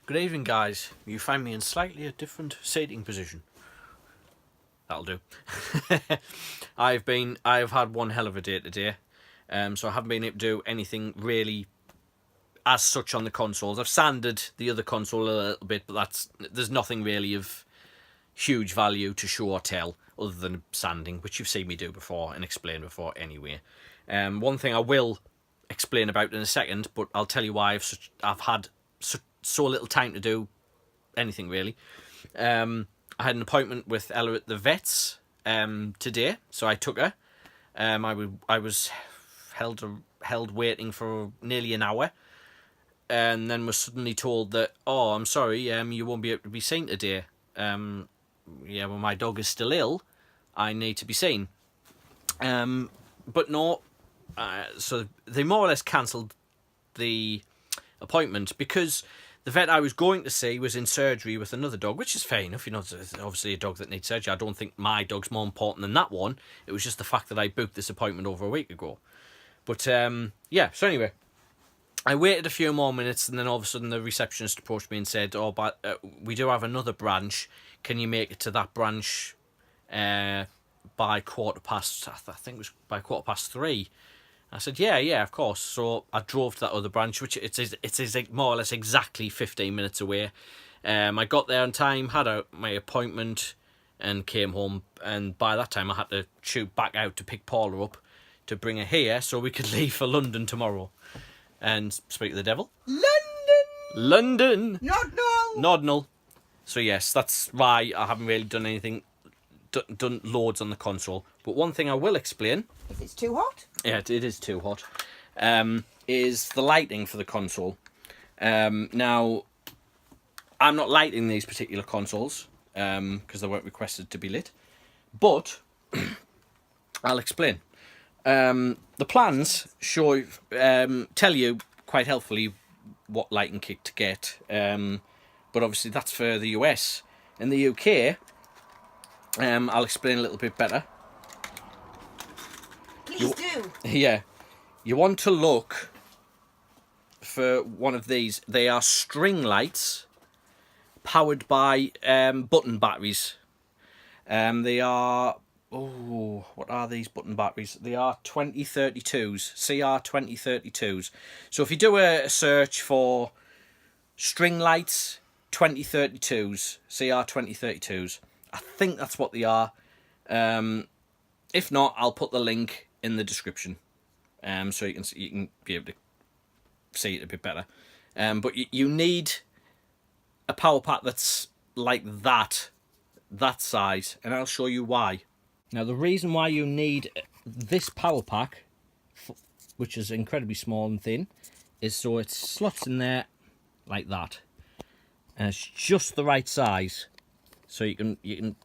Good evening, guys. You find me in slightly a different seating position. That'll do. I've had one hell of a day today. So I haven't been able to do anything really as such on the consoles. I've sanded the other console a little bit, but there's nothing really of huge value to show or tell other than sanding, which you've seen me do before and explain before anyway. One thing I will explain about in a second, but I'll tell you why I've had so little time to do anything really. I had an appointment with Ella at the vets today, so I took her. I was held waiting for nearly an hour, and then was suddenly told that, oh, I'm sorry, you won't be able to be seen today. Yeah, well, my dog is still ill. I need to be seen. But no, so they more or less cancelled the appointment because the vet I was going to see was in surgery with another dog, which is fair enough. You know, it's obviously a dog that needs surgery. I don't think my dog's more important than that one. It was just the fact that I booked this appointment over a week ago. But, yeah, so anyway, I waited a few more minutes, and then all of a sudden the receptionist approached me and said, oh, but we do have another branch. Can you make it to that branch by 3:15? I think it was by 3:15. I said, yeah, of course. So I drove to that other branch, which it is more or less exactly 15 minutes away. I got there on time, had my appointment, and came home. And by that time, I had to shoot back out to pick Paula up to bring her here so we could leave for London tomorrow. And speak of the devil. London! Nodnell! So yes, that's why I haven't really done anything, done loads on the console. But one thing I will explain... If it's too hot? Yeah, it is too hot. Is the lighting for the console. Now, I'm not lighting these particular consoles because they weren't requested to be lit. But I'll explain. The plans tell you quite helpfully what lighting kit to get. But obviously that's for the US. In the UK, I'll explain a little bit better. Please do. Yeah. You want to look for one of these. They are string lights powered by button batteries. They are... Oh, what are these button batteries? They are 2032s, CR 2032s. So if you do a search for string lights 2032s, CR 2032s, I think that's what they are. If not, I'll put the link in the description, so you can be able to see it a bit better. But you need a power pack that's like that size, and I'll show you why. Now, the reason why you need this power pack, which is incredibly small and thin, is so it slots in there like that. And it's just the right size. So you can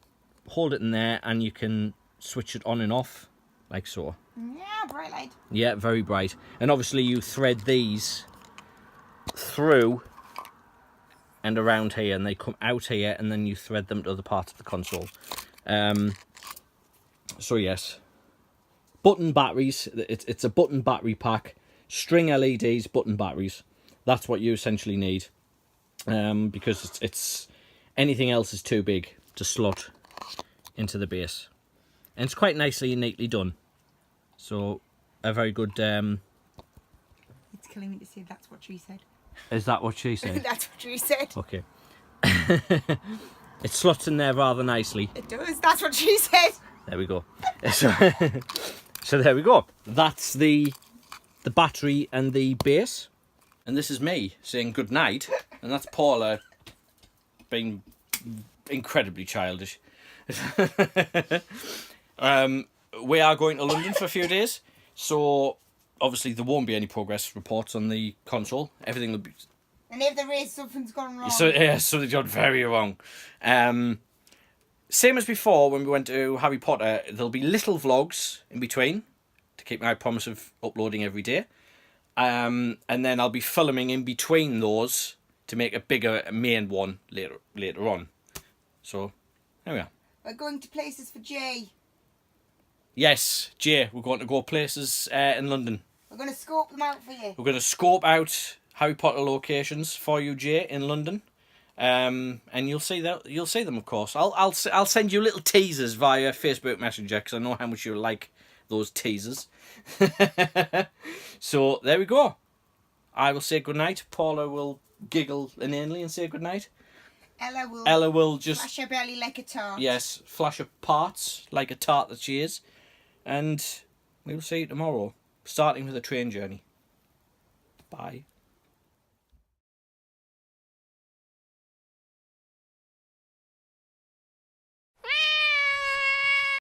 hold it in there and you can switch it on and off, like so. Yeah, bright light. Yeah, very bright. And obviously you thread these through and around here, and they come out here, and then you thread them to other parts of the console. So yes, button batteries. It's a button battery pack, string LEDs, button batteries. That's what you essentially need, because it's anything else is too big to slot into the base, and it's quite nicely and neatly done. So a very good. It's killing me to say that's what she said. Is that what she said? That's what she said. Okay. It slots in there rather nicely. It does. That's what she said. There we go. So there we go. That's the battery and the base. And this is me saying good night. And that's Paula being incredibly childish. We are going to London for a few days. So obviously there won't be any progress reports on the console. Everything will be... And if there is, something's gone wrong. So yeah, something's gone very wrong. Same as before when we went to Harry Potter, there'll be little vlogs in between to keep my promise of uploading every day. And then I'll be filming in between those to make a bigger main one later on. So, there we are. We're going to places for Jay. Yes, Jay, we're going to go places in London. We're going to scope them out for you. We're going to scope out Harry Potter locations for you, Jay, in London. And you'll see them, of course. I'll send you little teasers via Facebook Messenger because I know how much you like those teasers. So there we go. I will say goodnight. Paula will giggle inanely and say goodnight. Ella will just flash her belly like a tart. Yes, flash her parts like a tart that she is. And we will see you tomorrow, starting with a train journey. Bye.